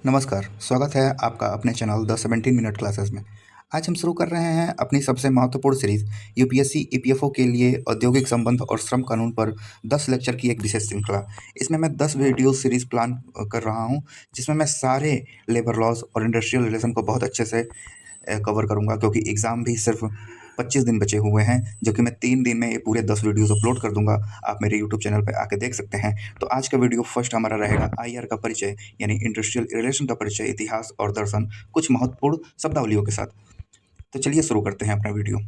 नमस्कार, स्वागत है आपका अपने चैनल द 17 मिनट क्लासेस में। आज हम शुरू कर रहे हैं अपनी सबसे महत्वपूर्ण सीरीज यूपीएससी ईपीएफओ के लिए औद्योगिक संबंध और श्रम कानून पर 10 लेक्चर की एक विशेष श्रृंखला। इसमें मैं 10 वीडियो सीरीज प्लान कर रहा हूं, जिसमें मैं सारे लेबर लॉज और इंडस्ट्रियल रिलेशन को बहुत अच्छे से कवर करूंगा, क्योंकि एग्ज़ाम भी सिर्फ 25 दिन बचे हुए हैं, जो कि मैं 3 दिन में ये पूरे 10 वीडियोस अपलोड कर दूंगा। आप मेरे यूट्यूब चैनल पे आके देख सकते हैं। तो आज का वीडियो फर्स्ट हमारा रहेगा आईआर का परिचय, यानी इंडस्ट्रियल रिलेशन का परिचय, इतिहास और दर्शन, कुछ महत्वपूर्ण शब्दावलियों के साथ। तो चलिए शुरू करते हैं अपना वीडियो।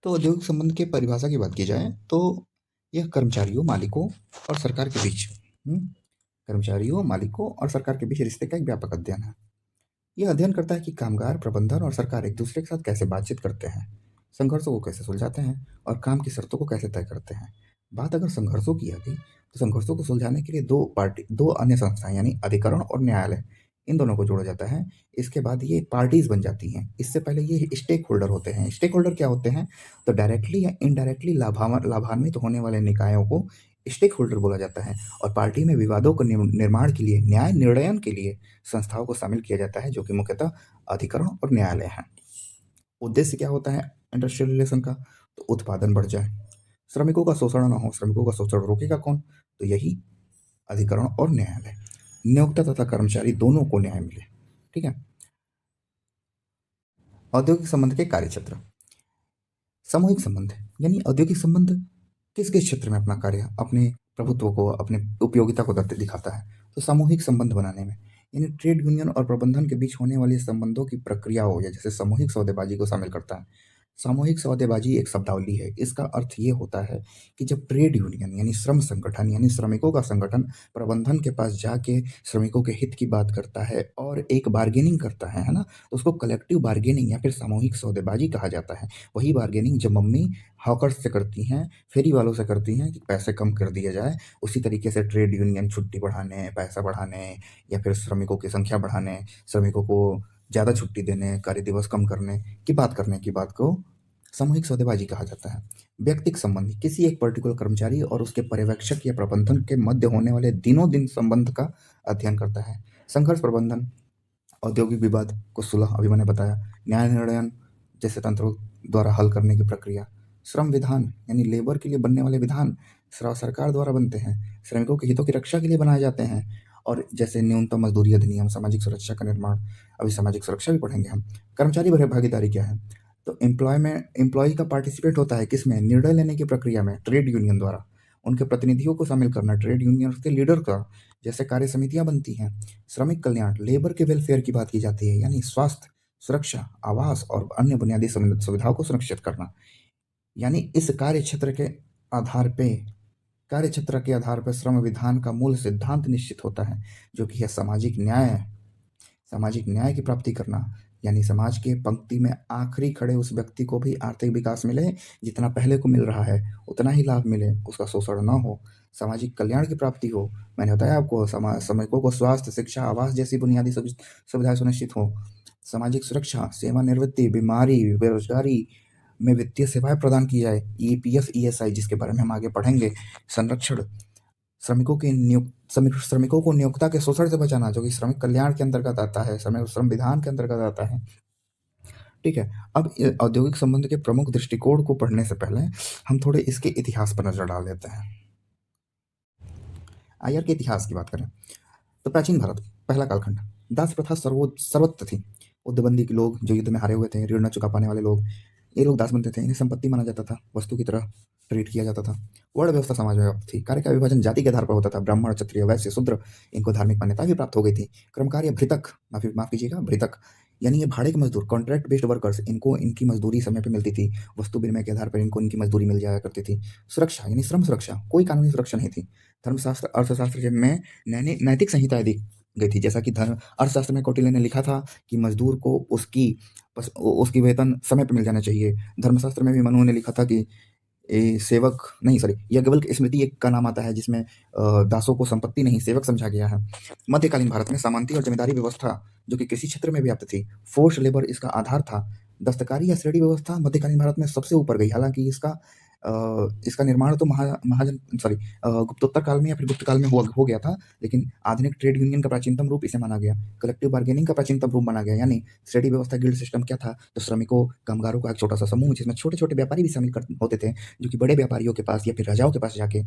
तो औद्योगिक संबंध की परिभाषा की बात की जाए तो यह कर्मचारियों, मालिकों और सरकार के बीच कर्मचारियों, मालिकों और सरकार के बीच रिश्ते का एक व्यापक अध्ययन है। यह अध्ययन करता है कि कामगार, प्रबंधन और सरकार एक दूसरे के साथ कैसे बातचीत करते हैं, संघर्षों को कैसे सुलझाते हैं और काम की शर्तों को कैसे तय करते हैं। बात अगर संघर्षों की आ गई तो संघर्षों को सुलझाने के लिए दो अन्य संस्थाएं यानी अधिकरण और न्यायालय, इन दोनों को जोड़ा जाता है। इसके बाद ये पार्टीज बन जाती हैं। इससे पहले ये स्टेक होल्डर होते हैं। स्टेक होल्डर क्या होते हैं? तो डायरेक्टली या इनडायरेक्टली लाभान्वित होने वाले निकायों को स्टेक होल्डर बोला जाता है। और पार्टी में विवादों को निर्माण के लिए, न्याय निर्णयन के लिए संस्थाओं को शामिल किया जाता है, जो कि मुख्यतः अधिकरण और न्यायालय हैं। उद्देश्य क्या होता है इंडस्ट्रियल रिलेशन का? तो उत्पादन बढ़ जाए, श्रमिकों का शोषण न हो। श्रमिकों का शोषण रोकेगा कौन? तो यही अधिकरण और न्यायालय। नियोक्ता तथा कर्मचारी दोनों को न्याय मिले। ठीक है। औद्योगिक संबंध के कार्यक्षेत्र। सामूहिक संबंध यानी औद्योगिक संबंध किस किस क्षेत्र में अपना कार्य, अपने प्रभुत्व को, अपने उपयोगिता को दिखाता है? तो सामूहिक संबंध बनाने में, यानी ट्रेड यूनियन और प्रबंधन के बीच होने वाली संबंधों की प्रक्रिया हो, या जैसे सामूहिक सौदेबाजी को शामिल करता है। सामूहिक सौदेबाजी एक शब्दावली है। इसका अर्थ ये होता है कि जब ट्रेड यूनियन यानी श्रम संगठन यानी श्रमिकों का संगठन प्रबंधन के पास जाके श्रमिकों के हित की बात करता है और एक बार्गेनिंग करता है ना, तो उसको कलेक्टिव बार्गेनिंग या फिर सामूहिक सौदेबाजी कहा जाता है। वही बार्गेनिंग जब मम्मी हॉकर्स से करती हैं, फेरी वालों से करती हैं कि पैसे कम कर दिया जाए, उसी तरीके से ट्रेड यूनियन छुट्टी बढ़ाने, पैसा बढ़ाने या फिर श्रमिकों की संख्या बढ़ाने, श्रमिकों को ज़्यादा छुट्टी देने, कार्य दिवस कम करने की बात करने की बात को सामूहिक सौदेबाजी कहा जाता है। व्यक्तिक संबंध किसी एक पर्टिकुलर कर्मचारी और उसके पर्यवेक्षक या प्रबंधन के मध्य होने वाले दिनों दिन संबंध का अध्ययन करता है। संघर्ष प्रबंधन, औद्योगिक विवाद को सुलह, अभी मैंने बताया। न्याय निर्णयन जैसे तंत्रों द्वारा हल करने की प्रक्रिया। श्रम विधान यानी लेबर के लिए बनने वाले विधान सरकार द्वारा बनते हैं, श्रमिकों के हितों की रक्षा के लिए बनाए जाते हैं। और जैसे न्यूनतम मजदूरी अधिनियम, सामाजिक सुरक्षा का निर्माण, अभी सामाजिक सुरक्षा भी पढ़ेंगे हम। कर्मचारी भागीदारी क्या है? तो एम्प्लॉय का पार्टिसिपेट होता है किसमें? निर्णय लेने की प्रक्रिया में, ट्रेड यूनियन द्वारा। उनके प्रतिनिधियों को शामिल करना, ट्रेड यूनियन के लीडर का, जैसे कार्य समितियां बनती हैं। श्रमिक कल्याण, लेबर के वेलफेयर की बात की जाती है, यानी स्वास्थ्य, सुरक्षा, आवास और अन्य बुनियादी सुविधाओं को सुरक्षित करना। यानी इस कार्य क्षेत्र के आधार पर श्रम विधान का मूल सिद्धांत निश्चित होता है, जो कि है सामाजिक न्याय की प्राप्ति करना। यानी समाज के पंक्ति में आखिरी खड़े उस व्यक्ति को भी आर्थिक विकास मिले, जितना पहले को मिल रहा है उतना ही लाभ मिले, उसका शोषण न हो, सामाजिक कल्याण की प्राप्ति हो। मैंने बताया आपको, श्रमिकों को स्वास्थ्य, शिक्षा, आवास जैसी बुनियादी सुविधाएं सुनिश्चित हो। सामाजिक सुरक्षा, सेवानिवृत्ति, बीमारी, बेरोजगारी में वित्तीय सेवाएं प्रदान की जाए, ईपीएफ, ईएसआई, जिसके बारे में हम आगे पढ़ेंगे। संरक्षण, श्रमिकों को नियोक्ता के शोषण से बचाना, जो कि श्रमिक कल्याण के अंतर्गत आता है, श्रम विधान के अंतर्गत आता है। ठीक है। अब औद्योगिक संबंध के प्रमुख दृष्टिकोण को पढ़ने से पहले हम थोड़े इसके इतिहास पर नजर डाल देते हैं। आईआर के इतिहास की बात करें तो प्राचीन भारत, पहला कालखंड, दास प्रथा सर्वत्र थी। उद्बंदी के लोग जो युद्ध में हारे हुए थे, ऋण न चुका पाने वाले लोग, ये लोग दास बनते थे। इन्हें संपत्ति माना जाता था, वस्तु की तरह ट्रीट किया जाता था। वर्ण व्यवस्था समाज में व्याप्त थी। कार्य का विभाजन जाति के आधार पर होता था। ब्राह्मण, क्षत्रिय, वैश्य, शूद्र, इनको धार्मिक मान्यता भी प्राप्त हो गई थी। कर्मकार्य भृतक, माफ कीजिएगा, भृतक यानी ये भाड़े के मजदूर, कॉन्ट्रैक्ट बेस्ड वर्कर्स, इनको इनकी मजदूरी समय पे मिलती थी। वस्तु विनिमय के आधार पर इनको इनकी मजदूरी मिल जाया करती थी। सुरक्षा यानी श्रम सुरक्षा, कोई कानूनी सुरक्षा नहीं थी। धर्मशास्त्र, अर्थशास्त्र में नैतिक संहिताएं दी गई थी। जैसा कि अर्थशास्त्र में कौटिल्य ने लिखा था कि मजदूर को उसकी वेतन समय पर मिल जाना चाहिए। धर्मशास्त्र में भी मनु ने लिखा था कि याज्ञवल्क्य स्मृति एक का नाम आता है, जिसमें दासों को संपत्ति नहीं सेवक समझा गया है। मध्यकालीन भारत में सामंती और जमींदारी व्यवस्था, जो कि कृषि क्षेत्र में व्याप्त थी। फोर्स लेबर इसका आधार था। दस्तकारी या श्रेणी व्यवस्था मध्यकालीन भारत में सबसे ऊपर गई। हालांकि इसका इसका निर्माण तो गुप्तोत्तर काल में या फिर गुप्त काल में हो गया था, लेकिन आधुनिक ट्रेड यूनियन का प्राचीनतम रूप इसे माना गया। कलेक्टिव बार्गेनिंग का प्राचीनतम रूप माना गया, यानी श्रेणी व्यवस्था गिल्ड सिस्टम क्या था? तो श्रमिकों, कामगारों का एक छोटा सा समूह जिसमें छोटे-छोटे व्यापारी भी शामिल होते थे, जो कि बड़े व्यापारियों के पास या फिर राजाओं के पास जाके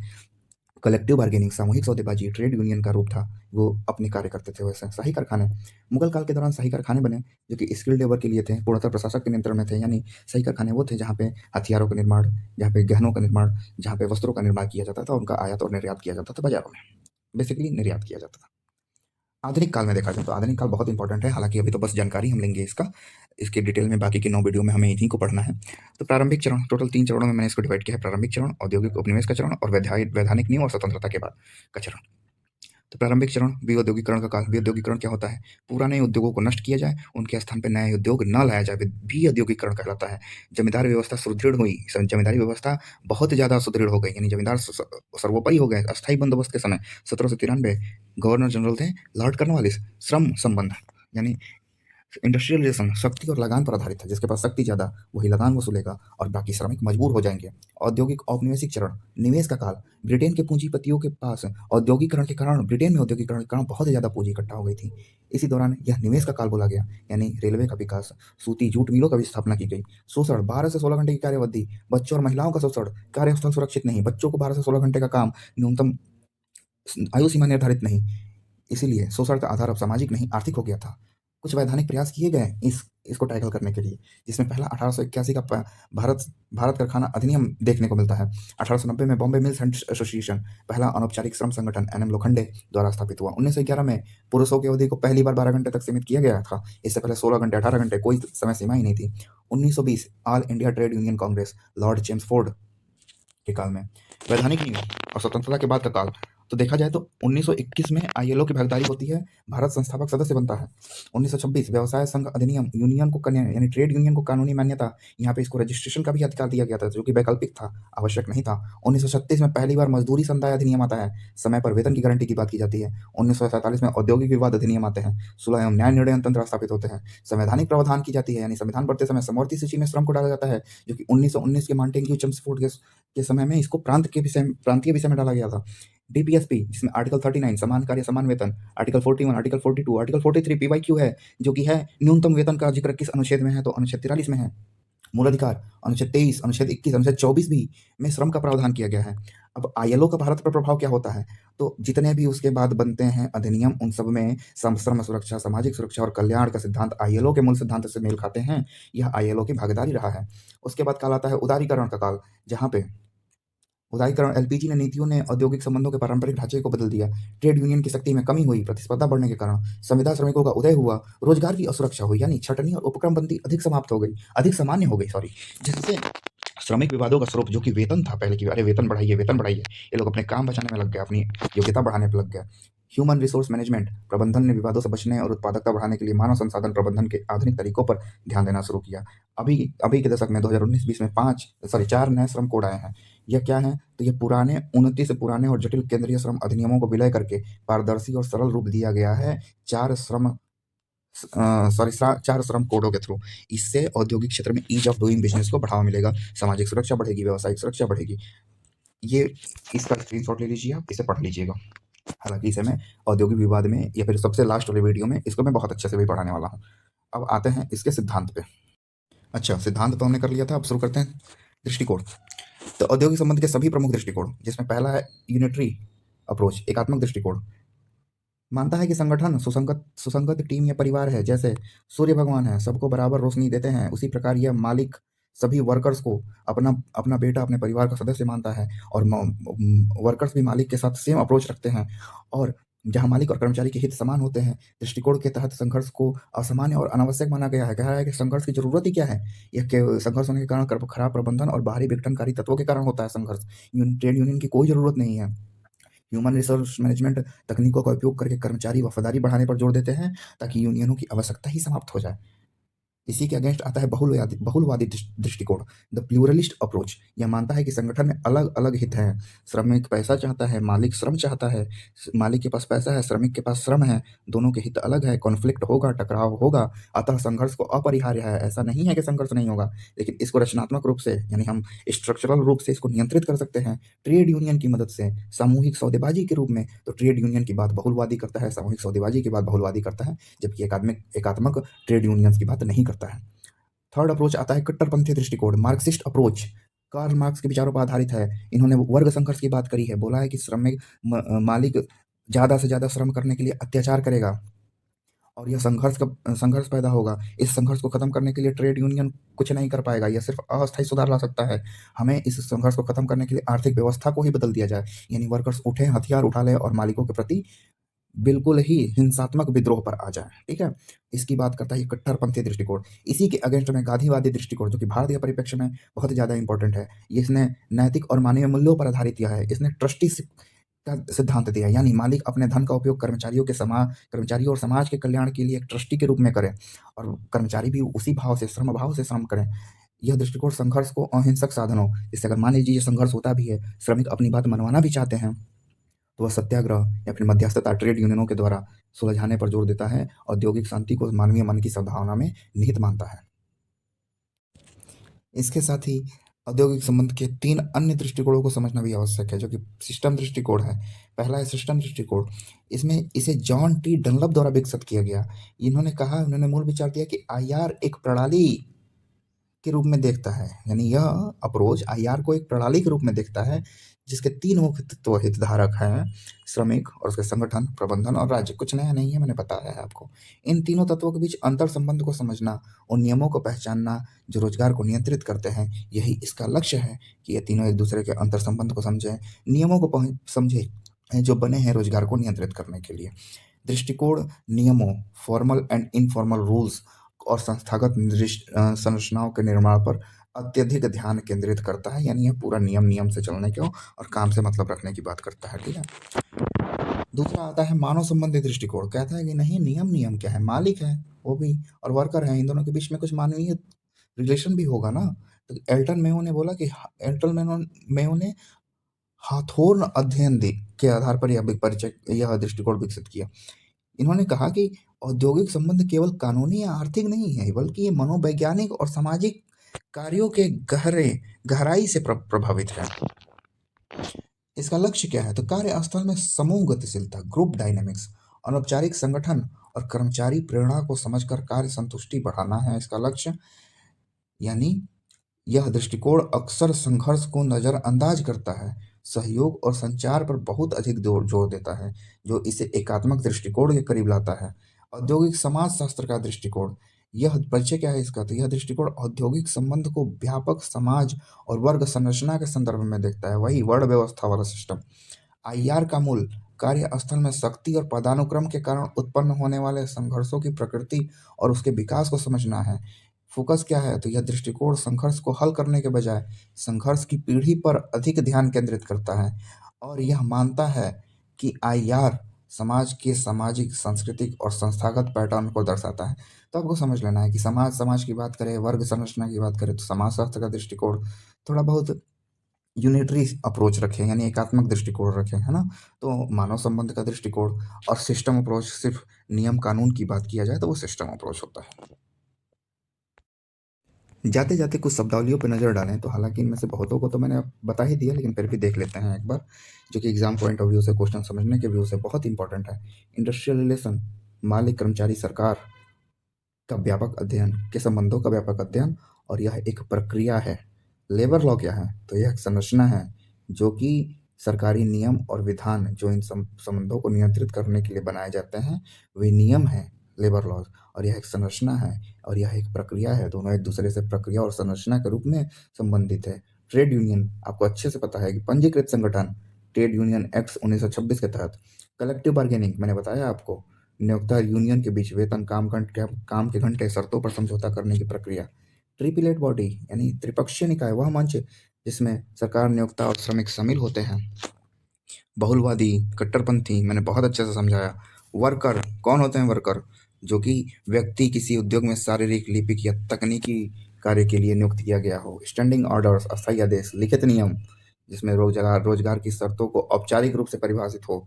कलेक्टिव बार्गेनिंग, सामूहिक सौदेबाजी, ट्रेड यूनियन का रूप था, वो अपने कार्य करते थे। वैसे शाही कारखाने, मुगल काल के दौरान शाही कारखाने बने, जो कि स्किल्ड लेबर के लिए थे, पूर्णतः प्रशासक के नियंत्रण में थे। यानी शाही कारखाने वो थे जहाँ पे हथियारों का निर्माण, जहाँ पे गहनों का निर्माण, जहाँ पे वस्त्रों का निर्माण किया जाता था, उनका आयात और निर्यात किया जाता था बाजारों में, बेसिकली निर्यात किया जाता था। आधुनिक काल में देखा जाए तो आधुनिक काल बहुत इंपॉर्टेंट है, हालांकि अभी तो बस जानकारी हम लेंगे इसका, इसके डिटेल में बाकी के 9 वीडियो में हमें इन्हीं को पढ़ना है। तो प्रारंभिक चरण, टोटल 3 चरणों में मैंने इसको डिवाइड किया है: प्रारंभिक चरण, औद्योगिक उपनिवेश का चरण और वैधानिक नींव और स्वतंत्रता के बाद का चरण। तो प्रारंभिक चरण, विऔद्योगीकरण का काल। विऔद्योगीकरण क्या होता है? पुराने उद्योगों को नष्ट किया जाए, उनके स्थान पर नए उद्योग न लाया जाए, विऔद्योगीकरण कहलाता है। जमींदारी व्यवस्था सुदृढ़ हुई, जमींदारी व्यवस्था बहुत ज्यादा सुदृढ़ हो गई, यानी जमींदार सर्वोपरि हो गए। अस्थायी बंदोबस्त के समय 1793 गवर्नर जनरल थे लॉर्ड कॉर्नवालिस। श्रम संबंध, यानी इंडस्ट्रियलिज्म शक्ति और लगान पर आधारित है, जिसके पास शक्ति ज्यादा वही लगान वसूलेगा और बाकी श्रमिक मजबूर हो जाएंगे। औद्योगिक औपनिवेशिक चरण, निवेश का काल। ब्रिटेन के पूंजीपतियों के पास औद्योगिकरण के कारण, ब्रिटेन में औद्योगिकरण के कारण बहुत ज्यादा पूंजी इकट्ठा हो गई थी। इसी दौरान यह निवेश का काल बोला गया, यानी रेलवे का विकास, सूती जूट मिलों का भी स्थापना की गई। शोषण, 12 से 16 घंटे की कार्यावधि, बच्चों और महिलाओं का शोषण, कार्यस्थल सुरक्षित नहीं, बच्चों को 12 से 16 घंटे का काम, न्यूनतम आयु सीमा निर्धारित नहीं, इसीलिए शोषण का आधार अब सामाजिक नहीं आर्थिक हो गया था। कुछ वैधानिक प्रयास किए गए इसको टैकल करने के लिए, जिसमें पहला 1881 का भारत भारत कारखाना अधिनियम देखने को मिलता है। 1890 में बॉम्बे मिल्स एंड एसोसिएशन, पहला अनौपचारिक श्रम संगठन, एनएम लोखंडे द्वारा स्थापित हुआ। 1911 में पुरुषों की अवधि को पहली बार 12 घंटे तक सीमित किया गया था। इससे पहले 16 घंटे, 18 घंटे, कोई समय सीमा ही नहीं थी। 1920 all India trade union Congress, Lord James Ford के काल में। वैधानिक नींव और स्वतंत्रता के बाद का काल, तो देखा जाए तो 1921 में आईएलओ की भागीदारी होती है, भारत संस्थापक सदस्य बनता है। 1926 व्यवसाय संघ अधिनियम, यूनियन को यानी ट्रेड यूनियन को कानूनी मान्यता, यहाँ पे इसको रजिस्ट्रेशन का भी अधिकार दिया गया था, जो कि वैकल्पिक था, आवश्यक नहीं था। 1936 में पहली बार मजदूरी संदाय अधिनियम आता है, समय पर वेतन की गारंटी की बात की जाती है। 1947 में औद्योगिक विवाद अधिनियम आते हैं, सुलह एवं न्याय निर्णय तंत्र स्थापित होते हैं। संवैधानिक प्रावधान की जाती है, यानी संविधान पढ़ते समय समवर्ती सूची में श्रम को डाला जाता है, जो कि 1919 के मॉन्टेग्यू चेम्सफोर्ड के समय में इसको प्रांतीय विषय में डाला गया था। डीपीएसपी, जिसमें आर्टिकल 39 समान कार्य समान वेतन, आर्टिकल 41, आर्टिकल 42, आर्टिकल 43 पीवाईक्यू है, जो कि है न्यूनतम वेतन का जिक्र किस अनुच्छेद में है? तो अनुच्छेद 43 में है। मूल अधिकार, अनुच्छेद 23, अनुच्छेद 21, अनुच्छेद 24 भी में श्रम का प्रावधान किया गया है। अब आईएलओ का भारत पर प्रभाव क्या होता है? तो जितने भी उसके बाद बनते हैं अधिनियम, उन सब में श्रम सुरक्षा, सामाजिक सुरक्षा और कल्याण का सिद्धांत आईएलओ के मूल सिद्धांत से मेल खाते हैं। यह आईएलओ की भागीदारी रहा है। उसके बाद काल आता है उदारीकरण का काल, जहाँ पे उदारीकरण, एलपीजी ने नीतियों ने औद्योगिक संबंधों के पारंपरिक ढांचे को बदल दिया। ट्रेड यूनियन की शक्ति में कमी हुई, प्रतिस्पर्धा बढ़ने के कारण संविदा श्रमिकों का उदय हुआ, रोजगार की असुरक्षा हुई, यानी छटनी और उपक्रमबंदी अधिक समाप्त हो गई, अधिक सामान्य हो गई, सॉरी, जिससे श्रमिक विवादों का स्वरूप, जो कि वेतन था पहले की, अरे वेतन बढ़ाइए, ये लोग अपने काम बचाने में लग गए, अपनी योग्यता बढ़ाने पर लग गए। ह्यूमन रिसोर्स मैनेजमेंट, प्रबंधन ने विवादों से बचने और उत्पादकता बढ़ाने के लिए मानव संसाधन प्रबंधन के आधुनिक तरीकों पर ध्यान देना शुरू किया। अभी अभी के दशक में 2019-20 में 4 नए श्रम कोड आए हैं। यह क्या है? तो ये 29 पुराने और जटिल केंद्रीय श्रम अधिनियमों को विलय करके पारदर्शी और सरल रूप दिया गया है 4 श्रम कोडों के थ्रू। इससे औद्योगिक क्षेत्र में ईज ऑफ डूइंग बिजनेस को बढ़ावा मिलेगा, सामाजिक सुरक्षा बढ़ेगी, व्यावसायिक सुरक्षा बढ़ेगी। ये इसका स्क्रीनशॉट ले लीजिए, आप इसे पढ़ लीजिएगा। हालांकि इसे मैं औद्योगिक विवाद में या फिर सबसे लास्ट वाले वीडियो में इसको मैं बहुत अच्छे से भी पढ़ाने वाला हूँ। अब आते हैं इसके सिद्धांत पे। अच्छा, सिद्धांत तो हमने कर लिया था, अब शुरू करते हैं दृष्टिकोण। तो औद्योगिक संबंध के सभी प्रमुख दृष्टिकोण, जिसमें पहला है यूनिटरी अप्रोच, एकात्मक दृष्टिकोण, मानता है कि संगठन सुसंगत टीम या परिवार है। जैसे सूर्य भगवान है, सबको बराबर रोशनी देते हैं, उसी प्रकार यह मालिक सभी वर्कर्स को अपना अपना बेटा, अपने परिवार का सदस्य मानता है, और वर्कर्स भी मालिक के साथ सेम अप्रोच रखते हैं। और जहां मालिक और कर्मचारी के हित समान होते हैं, दृष्टिकोण के तहत संघर्ष को असामान्य और अनावश्यक माना गया है। कह रहा है कि संघर्ष की जरूरत ही क्या है? यह संघर्ष होने के कारण खराब प्रबंधन और बाहरी विघटनकारी तत्वों के कारण होता है संघर्ष। ट्रेड यूनियन की कोई जरूरत नहीं है। ह्यूमन रिसोर्स मैनेजमेंट तकनीकों का उपयोग करके कर्मचारी वफादारी बढ़ाने पर जोर देते हैं, ताकि यूनियनों की आवश्यकता ही समाप्त हो जाए। इसी के अगेंस्ट आता है बहुलवादी बहुलवादी दृष्टिकोण, द प्लूरलिस्ट अप्रोच। यह मानता है कि संगठन में अलग अलग हित हैं। श्रमिक पैसा चाहता है, मालिक श्रम चाहता है, मालिक के पास पैसा है, श्रमिक के पास श्रम है, दोनों के हित अलग है, कॉन्फ्लिक्ट होगा, टकराव होगा, अतः संघर्ष को अपरिहार्य है। ऐसा नहीं है कि संघर्ष नहीं होगा, लेकिन इसको रचनात्मक रूप से, यानी हम स्ट्रक्चरल रूप से इसको नियंत्रित कर सकते हैं ट्रेड यूनियन की मदद से, सामूहिक सौदेबाजी के रूप में। तो ट्रेड यूनियन की बात बहुलवादी करता है, सामूहिक सौदेबाजी की बात बहुलवादी करता है, जबकि एकात्मक ट्रेड यूनियंस की बात नहीं करता है। थर्ड अप्रोच आता है कट्टरपंथी दृष्टिकोण, मार्क्सिस्ट अप्रोच। कार्ल मार्क्स के विचारों पर आधारित है। इन्होंने वर्ग संघर्ष की बात करी है, बोला है कि श्रमिक मालिक ज़्यादा से ज़्यादा श्रम करने के लिए अत्याचार करेगा और यह संघर्ष पैदा होगा। इस संघर्ष को खत्म करने के लिए ट्रेड यूनियन कुछ नहीं कर पाएगा, यह सिर्फ अस्थायी सुधार ला सकता है। हमें इस संघर्ष को खत्म करने के लिए आर्थिक व्यवस्था को ही बदल दिया जाए, यानी वर्कर्स उठे, हथियार उठा ले और मालिकों के प्रति बिल्कुल ही हिंसात्मक विद्रोह पर आ जाए। ठीक है, इसकी बात करता है ये कट्टरपंथी दृष्टिकोण। इसी के अगेंस्ट में गांधीवादी दृष्टिकोण, जो कि भारतीय परिप्रेक्ष्य में बहुत ज़्यादा इंपॉर्टेंट है। इसने नैतिक और मानवीय मूल्यों पर आधारित किया है। इसने ट्रस्टीशिप का सिद्धांत दिया, यानी मालिक अपने धन का उपयोग कर्मचारियों और समाज के कल्याण के लिए एक ट्रस्टी के रूप में करे और कर्मचारी भी उसी भाव से, श्रम भाव से श्रम करें। यह दृष्टिकोण संघर्ष को अहिंसक साधनों, जैसे अगर मान लीजिए ये संघर्ष होता भी है, श्रमिक अपनी बात मनवाना भी चाहते हैं, तो वह सत्याग्रह या फिर मध्यस्थता ट्रेड यूनियनों के द्वारा सुलझाने पर जोर देता है। औद्योगिक शांति को मानवीय मन की सद्भावना में निहित मानता है। इसके साथ ही औद्योगिक संबंध के 3 अन्य दृष्टिकोणों को समझना भी आवश्यक है, जो कि सिस्टम दृष्टिकोण है। पहला है सिस्टम दृष्टिकोण। इसमें इसे जॉन टी डनलप द्वारा विकसित किया गया। उन्होंने मूल विचार दिया कि आईआर एक प्रणाली के रूप में देखता है, यानी यह अप्रोच आईआर को एक प्रणाली के रूप में देखता है, जिसके 3 मुख्य तत्व हितधारक हैं, श्रमिक और उसके संगठन, प्रबंधन और राज्य। कुछ नया नहीं है, मैंने बताया है आपको। इन तीनों तत्वों के बीच अंतर संबंध को समझना, उन नियमों को पहचानना जो रोजगार को नियंत्रित करते हैं, यही इसका लक्ष्य है कि ये तीनों एक दूसरे के अंतर संबंध को समझें, नियमों को समझे जो बने हैं रोजगार को नियंत्रित करने के लिए। दृष्टिकोण नियमों, फॉर्मल एंड इनफॉर्मल रूल्स और संस्थागत संरचनाओं के निर्माण पर अत्यधिक ध्यान केंद्रित करता है, यानी यह पूरा नियम से चलने के और काम से मतलब रखने की बात करता है। ठीक है, दूसरा आता है मानव संबंधी दृष्टिकोण। कहता है कि नहीं, नियम क्या है, मालिक है वो भी और वर्कर है, इन दोनों के बीच में कुछ मानवीय रिलेशन भी होगा ना। तो एल्टन मेयो ने बोला कि मेयो ने हाथोर्न अध्ययन के आधार पर यह दृष्टिकोण विकसित किया। इन्होंने कहा कि औद्योगिक संबंध केवल कानूनी या आर्थिक नहीं है, बल्कि ये मनोवैज्ञानिक और सामाजिक कार्यों के गहराई से प्रभावित है। इसका लक्ष्य क्या है? तो कार्यस्थल में समूह गतिशीलता, ग्रुप डायनेमिक्स, अनौपचारिक संगठन और कर्मचारी प्रेरणा को समझकर कार्य संतुष्टि बढ़ाना है इसका लक्ष्य। यानी यह दृष्टिकोण अक्सर संघर्ष को नजरअंदाज करता है, सहयोग और संचार पर बहुत अधिक जोर देता है, जो इसे एकात्मक दृष्टिकोण के करीब लाता है। औद्योगिक समाजशास्त्र का दृष्टिकोण, यह परिचय क्या है इसका? तो यह दृष्टिकोण औद्योगिक संबंध को व्यापक समाज और वर्ग संरचना के संदर्भ में देखता है, वही वर्ण व्यवस्था वाला सिस्टम। आईआर का मूल कार्यस्थल में शक्ति और पदानुक्रम के कारण उत्पन्न होने वाले संघर्षों की प्रकृति और उसके विकास को समझना है। फोकस क्या है? तो यह दृष्टिकोण संघर्ष को हल करने के बजाय संघर्ष की पीढ़ी पर अधिक ध्यान केंद्रित करता है और यह मानता है कि आईआर समाज के सामाजिक, सांस्कृतिक और संस्थागत पैटर्न को दर्शाता है। तो आपको समझ लेना है कि समाज की बात करें, वर्ग संरचना की बात करें, तो समाजशास्त्र का दृष्टिकोण थोड़ा बहुत यूनिटरी अप्रोच रखें, यानी एकात्मक दृष्टिकोण रखें, है ना। तो मानव संबंध का दृष्टिकोण और सिस्टम अप्रोच, सिर्फ नियम कानून की बात किया जाए तो वो सिस्टम अप्रोच होता है। जाते जाते कुछ शब्दावलियों पर नज़र डालें तो हालांकि इनमें से बहुतों को तो मैंने बता ही दिया, लेकिन फिर भी देख लेते हैं एक बार, जो कि एग्जाम पॉइंट ऑफ व्यू से, क्वेश्चन समझने के व्यू से बहुत इंपॉर्टेंट है। इंडस्ट्रियल रिलेशन, मालिक कर्मचारी सरकार का व्यापक अध्ययन, के संबंधों का व्यापक अध्ययन, और यह एक प्रक्रिया है। लेबर लॉ क्या है? तो यह एक संरचना है जो कि सरकारी नियम और विधान जो इन संबंधों को नियंत्रित करने के लिए बनाए जाते हैं, वे नियम हैं लेबर लॉज, और यह एक संरचना है और यह एक प्रक्रिया है। दोनों एक दूसरे से प्रक्रिया और संरचना के रूप में संबंधित है। ट्रेड यूनियन, आपको अच्छे से पता है कि पंजीकृत संगठन, ट्रेड यूनियन एक्ट 1926 के तहत कलेक्टिव बार्गेनिंग, मैंने बताया आपको, नियोक्ता यूनियन के बीच वेतन, काम के घंटे, शर्तों पर समझौता करने की प्रक्रिया। ट्रिपलेट बॉडी यानी त्रिपक्षीय निकाय, वह मंच जिसमें सरकार, नियोक्ता और श्रमिक शामिल होते हैं। बहुलवादी, कट्टरपंथी, मैंने बहुत अच्छे से समझाया। वर्कर, कौन होते हैं वर्कर? जो कि व्यक्ति किसी उद्योग में शारीरिक, लिपिक या तकनीकी कार्य के लिए नियुक्त किया गया हो। स्टैंडिंग ऑर्डर्स, अस्थायी आदेश, लिखित नियम जिसमें रोजगार की शर्तों को औपचारिक रूप से परिभाषित हो,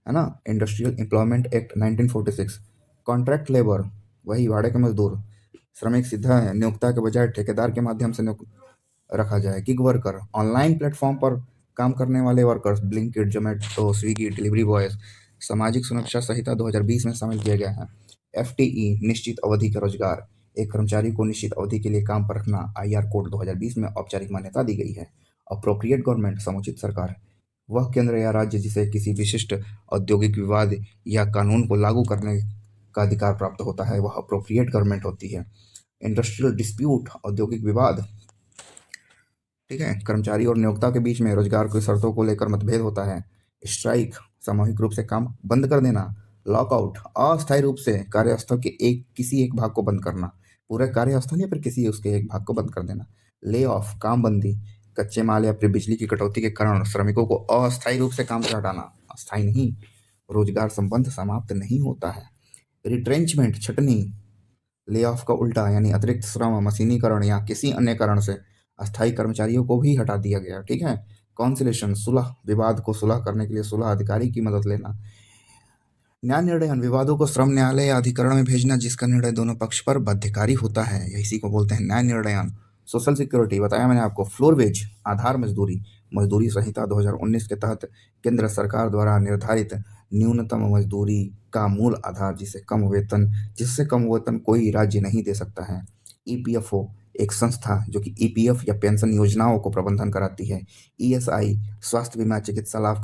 है ना। Industrial employment act 1946, contract labour, वही भाड़े के मजदूर, श्रमिक सीधा नियोक्ता के बजाय ठेकेदार के माध्यम से रखा जाए। गिग वर्कर, ऑनलाइन प्लेटफॉर्म पर काम करने वाले workers, Blinkit, Zomato, Swiggy, delivery boys. सामाजिक सुरक्षा संहिता 2020 में शामिल किया गया है। एफटीई, निश्चित अवधि का रोजगार, एक कर्मचारी को निश्चित अवधि के लिए काम पर रखना आईआर कोड 2020 में औपचारिक मान्यता दी गई है। अप्रोप्रिएट गवर्नमेंट, समुचित सरकार, वह केंद्र या राज्य जिसे किसी विशिष्ट औद्योगिक विवाद या कानून को लागू करने का अधिकार प्राप्त होता है, वह अप्रोप्रिएट गवर्नमेंट होती है। इंडस्ट्रियल डिस्प्यूट, औद्योगिक विवाद, ठीक है, कर्मचारी और नियोक्ता के बीच में रोजगार की शर्तों को लेकर मतभेद होता है। स्ट्राइक, सामूहिक रूप से काम बंद कर देना। लॉकआउट, अस्थायी रूप से कार्यस्थल के किसी एक भाग को बंद करना, पूरे कार्यस्थल या फिर किसी उसके एक भाग को बंद कर देना। ले ऑफ, काम बंदी, कच्चे माल या फिर बिजली की कटौती के कारण श्रमिकों को अस्थायी रूप से काम से हटाना, अस्थायी नहीं, रोजगार संबंध समाप्त नहीं होता है। रिट्रेंचमेंट, छटनी, ले ऑफ का उल्टा, यानी अतिरिक्त श्रम, मशीनीकरण या किसी अन्य कारण से अस्थायी कर्मचारियों को भी हटा दिया गया, ठीक है। कॉन्सिलेशन, सुलह, विवाद को सुलह करने के लिए सुलह अधिकारी की मदद लेना। न्याय निर्णयन, विवादों को श्रम न्यायालय या अधिकरण में भेजना जिसका निर्णय दोनों पक्ष पर बाध्यकारी होता है, इसी को बोलते हैं न्याय निर्णयन। सोशल सिक्योरिटी, बताया मैंने आपको। फ्लोर वेज, आधार मजदूरी, मजदूरी संहिता 2019 के तहत केंद्र सरकार द्वारा निर्धारित न्यूनतम मजदूरी का मूल आधार जिससे कम वेतन कोई राज्य नहीं दे सकता है। ईपीएफओ, एक संस्था जो कि ईपीएफ या पेंशन योजनाओं को प्रबंधन कराती है। ईएसआई, स्वास्थ्य बीमा, चिकित्सा लाभ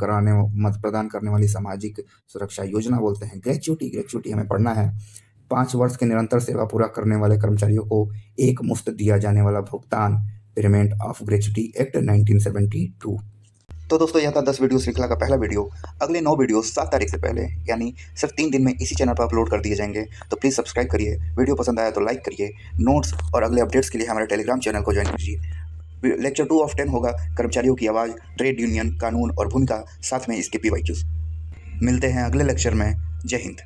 प्रदान करने वाली सामाजिक सुरक्षा योजना बोलते हैं। ग्रेच्युटी हमें पढ़ना है। 5 वर्ष के निरंतर सेवा पूरा करने वाले कर्मचारियों को एक मुश्त दिया जाने वाला भुगतान, पेमेंट ऑफ ग्रेच्युटी एक्ट 1972। तो दोस्तों, यह था 10 वीडियो श्रृंखला का पहला वीडियो। अगले 9 वीडियो 7 तारीख से पहले, यानी सिर्फ 3 दिन में इसी चैनल पर अपलोड कर दिए जाएंगे। तो प्लीज़ सब्सक्राइब करिए, वीडियो पसंद आया तो लाइक करिए। नोट्स और अगले अपडेट्स के लिए हमारे टेलीग्राम चैनल को ज्वाइन कीजिए। लेक्चर 2 ऑफ 10 होगा कर्मचारियों की आवाज़, ट्रेड यूनियन, कानून और भूमिका, साथ में इसके PYQs। मिलते हैं अगले लेक्चर में। जय हिंद।